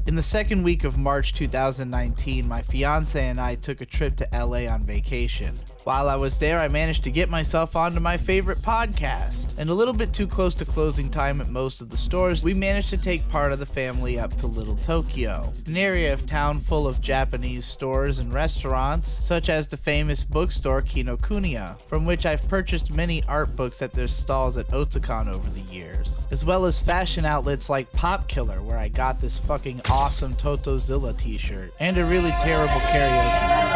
In the second week of March 2019, my fiance and I took a trip to LA on vacation. While I was there, I managed to get myself onto my favorite podcast. And a little bit too close to closing time at most of the stores, we managed to take part of the family up to Little Tokyo, an area of town full of Japanese stores and restaurants, such as the famous bookstore Kinokuniya, from which I've purchased many art books at their stalls at Otakon over the years, as well as fashion outlets like Pop Killer, where I got this fucking awesome Totozilla t-shirt, and a really terrible karaoke version.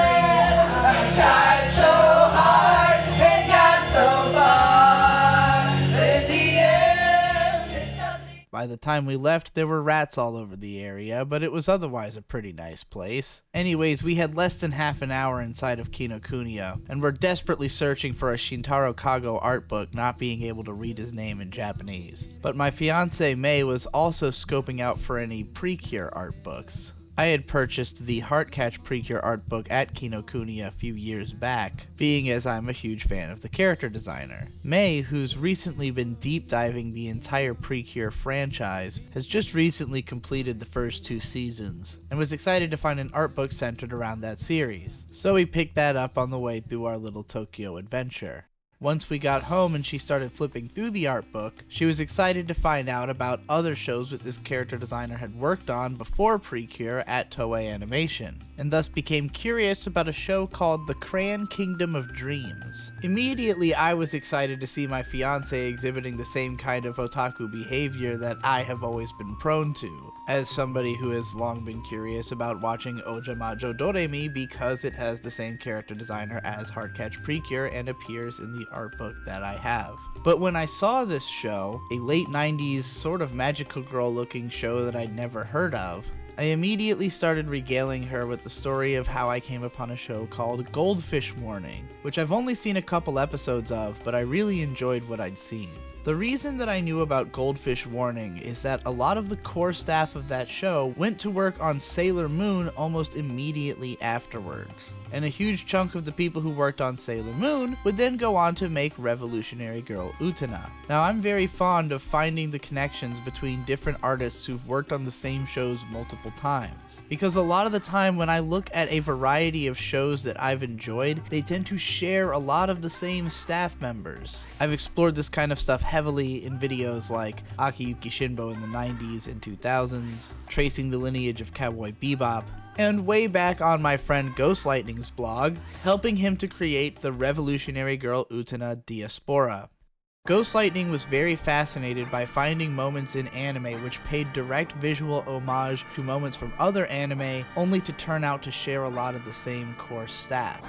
By the time we left, there were rats all over the area, but it was otherwise a pretty nice place. Anyways, we had less than half an hour inside of Kinokuniya, and were desperately searching for a Shintaro Kago art book, not being able to read his name in Japanese. But my fiancée May was also scoping out for any Precure art books. I had purchased the Heartcatch Precure art book at Kinokuniya a few years back, being as I'm a huge fan of the character designer. May, who's recently been deep diving the entire Precure franchise, has just recently completed the first 2 seasons, and was excited to find an art book centered around that series. So we picked that up on the way through our little Tokyo adventure. Once we got home and she started flipping through the art book, she was excited to find out about other shows that this character designer had worked on before Precure at Toei Animation, and thus became curious about a show called The Crayon Kingdom of Dreams. Immediately, I was excited to see my fiancé exhibiting the same kind of otaku behavior that I have always been prone to, as somebody who has long been curious about watching Ojamajo Doremi because it has the same character designer as Heartcatch Precure and appears in the art book that I have. But when I saw this show, a late 90s sort of magical girl looking show that I'd never heard of, I immediately started regaling her with the story of how I came upon a show called Goldfish Warning, which I've only seen a couple episodes of, but I really enjoyed what I'd seen. The reason that I knew about Goldfish Warning is that a lot of the core staff of that show went to work on Sailor Moon almost immediately afterwards. And a huge chunk of the people who worked on Sailor Moon would then go on to make Revolutionary Girl Utena. Now, I'm very fond of finding the connections between different artists who've worked on the same shows multiple times, because a lot of the time when I look at a variety of shows that I've enjoyed, they tend to share a lot of the same staff members. I've explored this kind of stuff heavily in videos like Akiyuki Shinbo in the 90s and 2000s, tracing the lineage of Cowboy Bebop, and way back on my friend Ghost Lightning's blog, helping him to create the Revolutionary Girl Utena Diaspora. Ghost Lightning was very fascinated by finding moments in anime which paid direct visual homage to moments from other anime, only to turn out to share a lot of the same core staff.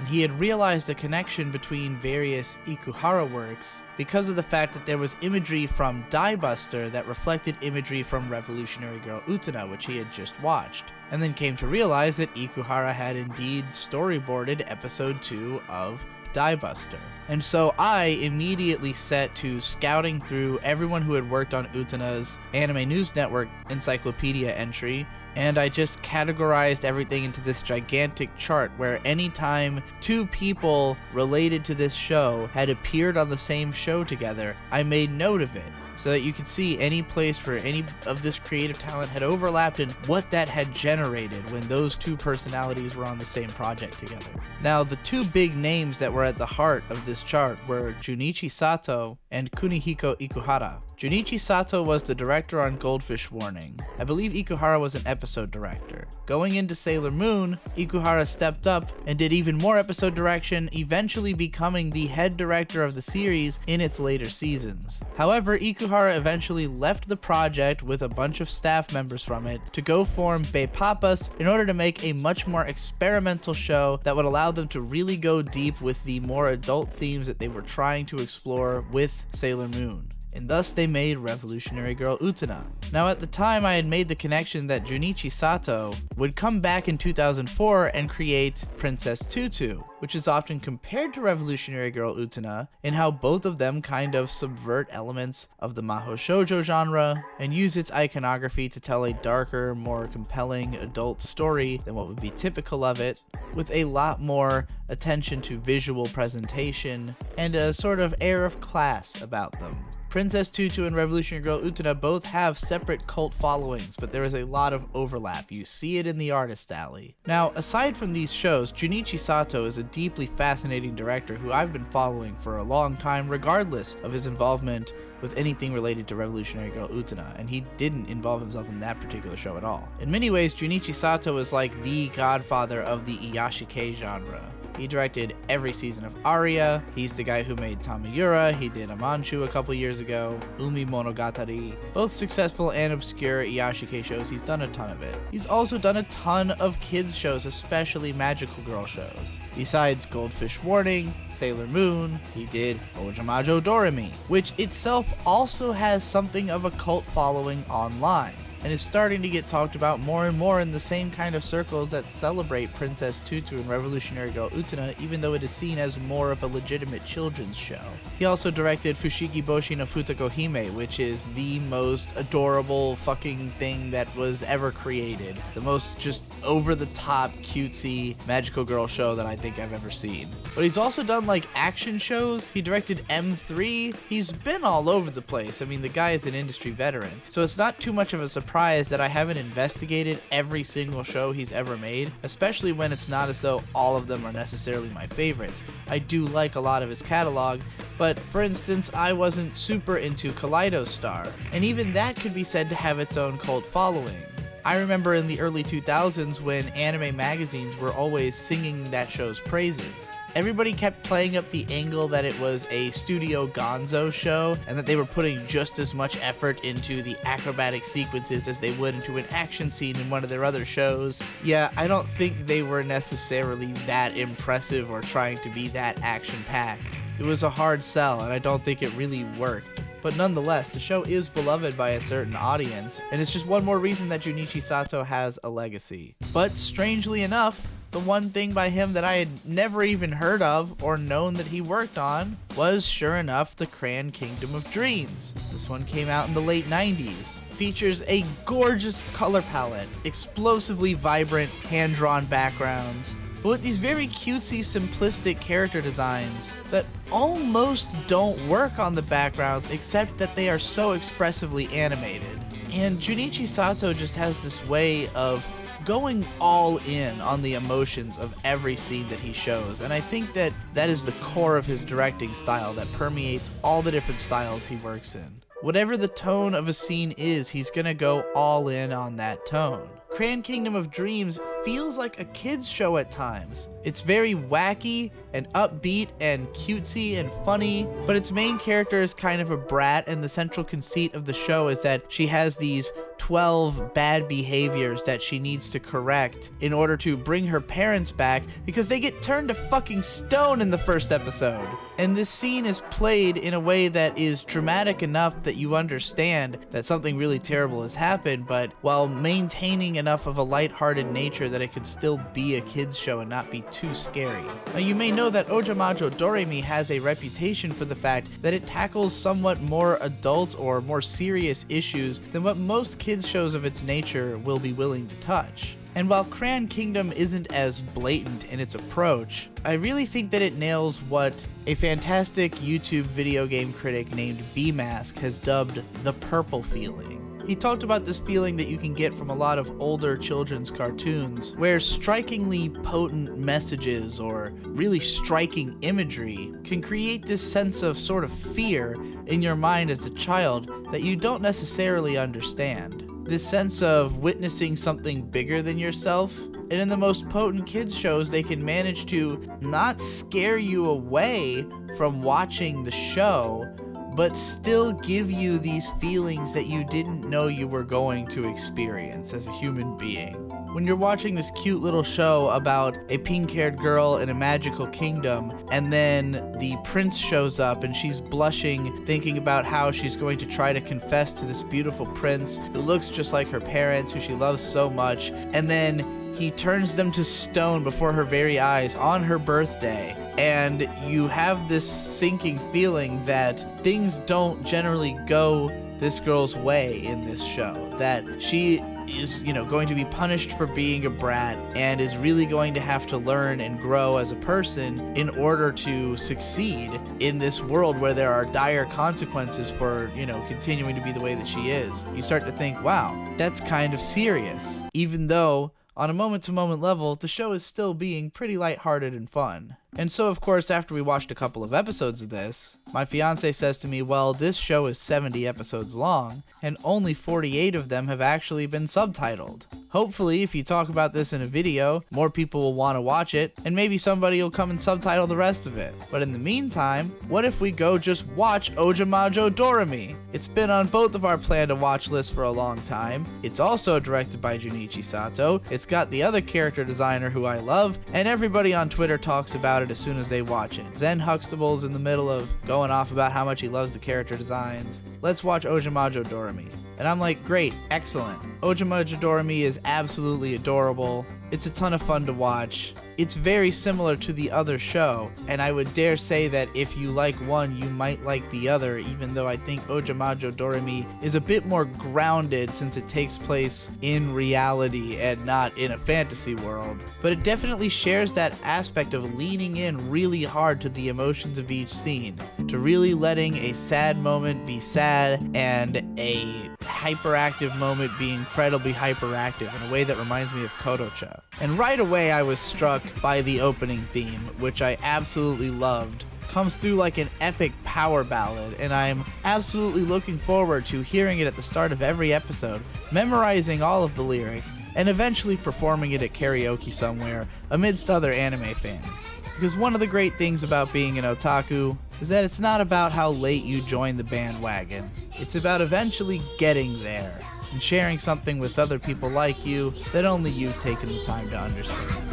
And he had realized a connection between various Ikuhara works because of the fact that there was imagery from Die Buster that reflected imagery from Revolutionary Girl Utena, which he had just watched, and then came to realize that Ikuhara had indeed storyboarded episode 2 of Die Buster. And so I immediately set to scouting through everyone who had worked on Utena's Anime News Network encyclopedia entry, and I just categorized everything into this gigantic chart where anytime 2 people related to this show had appeared on the same show together, I made note of it, so that you could see any place where any of this creative talent had overlapped and what that had generated when those 2 personalities were on the same project together. Now, the 2 big names that were at the heart of this chart were Junichi Sato and Kunihiko Ikuhara. Junichi Sato was the director on Goldfish Warning. I believe Ikuhara was an episode director. Going into Sailor Moon, Ikuhara stepped up and did even more episode direction, eventually becoming the head director of the series in its later seasons. However, Ikuhara eventually left the project with a bunch of staff members from it to go form Papas in order to make a much more experimental show that would allow them to really go deep with the more adult themes that they were trying to explore with Sailor Moon. And thus they made Revolutionary Girl Utena. Now, at the time, I had made the connection that Junichi Sato would come back in 2004 and create Princess Tutu, which is often compared to Revolutionary Girl Utena in how both of them kind of subvert elements of the Mahou Shoujo genre and use its iconography to tell a darker, more compelling adult story than what would be typical of it, with a lot more attention to visual presentation and a sort of air of class about them. Princess Tutu and Revolutionary Girl Utena both have separate cult followings, but there is a lot of overlap. You see it in the artist alley. Now, aside from these shows, Junichi Sato is a deeply fascinating director who I've been following for a long time, regardless of his involvement with anything related to Revolutionary Girl Utena, and he didn't involve himself in that particular show at all. In many ways, Junichi Sato is like the godfather of the Iyashikei genre. He directed every season of Aria, he's the guy who made Tamayura, he did Amanchu a couple years ago, Umi Monogatari. Both successful and obscure Iyashikei shows, he's done a ton of it. He's also done a ton of kids shows, especially magical girl shows. Besides Goldfish Warning, Sailor Moon, he did Ojamajo Doremi, which itself also has something of a cult following online, and is starting to get talked about more and more in the same kind of circles that celebrate Princess Tutu and Revolutionary Girl Utena, even though it is seen as more of a legitimate children's show. He also directed Fushigi Boshi no Futako Hime, which is the most adorable fucking thing that was ever created. The most just over-the-top, cutesy magical girl show that I think I've ever seen. But he's also done like action shows. He directed M3. He's been all over the place. I mean, the guy is an industry veteran, so it's not too much of a surprise that I haven't investigated every single show he's ever made, especially when it's not as though all of them are necessarily my favorites. I do like a lot of his catalog, but for instance, I wasn't super into Kaleido Star, and even that could be said to have its own cult following. I remember in the early 2000s when anime magazines were always singing that show's praises. Everybody kept playing up the angle that it was a Studio Gonzo show and that they were putting just as much effort into the acrobatic sequences as they would into an action scene in one of their other shows. Yeah, I don't think they were necessarily that impressive or trying to be that action-packed. It was a hard sell, and I don't think it really worked. But nonetheless, the show is beloved by a certain audience, and it's just one more reason that Junichi Sato has a legacy. But strangely enough, the one thing by him that I had never even heard of or known that he worked on was, sure enough, The Crayon Kingdom of Dreams. This one came out in the late 90s. Features a gorgeous color palette, explosively vibrant hand-drawn backgrounds, but with these very cutesy, simplistic character designs that almost don't work on the backgrounds except that they are so expressively animated. And Junichi Sato just has this way of going all in on the emotions of every scene that he shows, and I think that that is the core of his directing style that permeates all the different styles he works in. Whatever the tone of a scene is, he's gonna go all in on that tone. Crayon Kingdom of Dreams feels like a kid's show at times. It's very wacky and upbeat and cutesy and funny, but its main character is kind of a brat, and the central conceit of the show is that she has these 12 bad behaviors that she needs to correct in order to bring her parents back because they get turned to fucking stone in the first episode. And this scene is played in a way that is dramatic enough that you understand that something really terrible has happened, but while maintaining enough of a lighthearted nature that it could still be a kid's show and not be too scary. Now, you may know that Ojamajo Doremi has a reputation for the fact that it tackles somewhat more adult or more serious issues than what most kids shows of its nature will be willing to touch. And while Crayon Kingdom isn't as blatant in its approach, I really think that it nails what a fantastic YouTube video game critic named B-Mask has dubbed the purple feeling. He talked about this feeling that you can get from a lot of older children's cartoons, where strikingly potent messages or really striking imagery can create this sense of sort of fear in your mind as a child that you don't necessarily understand. This sense of witnessing something bigger than yourself. And in the most potent kids shows, they can manage to not scare you away from watching the show, but still give you these feelings that you didn't know you were going to experience as a human being. When you're watching this cute little show about a pink-haired girl in a magical kingdom, and then the prince shows up and she's blushing, thinking about how she's going to try to confess to this beautiful prince who looks just like her parents, who she loves so much, and then he turns them to stone before her very eyes on her birthday. And you have this sinking feeling that things don't generally go this girl's way in this show, that she is, going to be punished for being a brat and is really going to have to learn and grow as a person in order to succeed in this world where there are dire consequences for, continuing to be the way that she is. You start to think, wow, that's kind of serious, even though on a moment-to-moment level, the show is still being pretty lighthearted and fun. And so, of course, after we watched a couple of episodes of this, my fiance says to me, well, this show is 70 episodes long, and only 48 of them have actually been subtitled. Hopefully, if you talk about this in a video, more people will want to watch it, and maybe somebody will come and subtitle the rest of it. But in the meantime, what if we go just watch Ojamajo Doremi? It's been on both of our plan to watch lists for a long time. It's also directed by Junichi Sato. It's got the other character designer who I love, and everybody on Twitter talks about it as soon as they watch it. Zen Huxtable's in the middle of going off about how much he loves the character designs. Let's watch Ojamajo Doremi. And I'm like, great, excellent. Ojamajo Doremi is absolutely adorable. It's a ton of fun to watch. It's very similar to the other show, and I would dare say that if you like one, you might like the other, even though I think Ojamajo Doremi is a bit more grounded since it takes place in reality and not in a fantasy world. But it definitely shares that aspect of leaning in really hard to the emotions of each scene, to really letting a sad moment be sad and a hyperactive moment be incredibly hyperactive in a way that reminds me of Kodocha. And right away I was struck by the opening theme, which I absolutely loved. Comes through like an epic power ballad, and I'm absolutely looking forward to hearing it at the start of every episode, memorizing all of the lyrics, and eventually performing it at karaoke somewhere amidst other anime fans. Because one of the great things about being an otaku is that it's not about how late you join the bandwagon. It's about eventually getting there and sharing something with other people like you that only you've taken the time to understand.